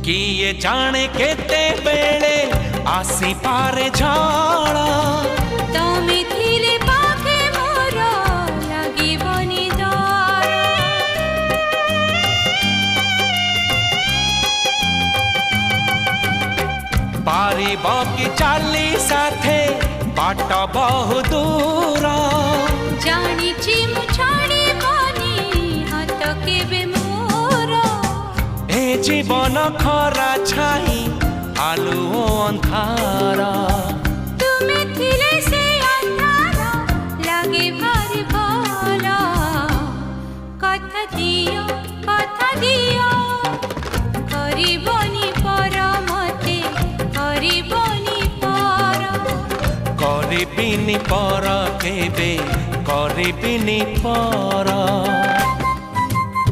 किए जाने केते बेले आसी पारे झाड़ा तमे थिले पाखे मोर लागिबनी डर पारिब कि चाली साथे बाट बहु दूर जानिछि मु छाड़िबनी हाथ केबे मोर ए जीवन खरा छाई आलु अंधारा तुमे थिले से अंधारा लागे भारी भला कथा दियो करिबनी पर मते करिबनी पर करिबिनी पर केबे करिबिनी पर।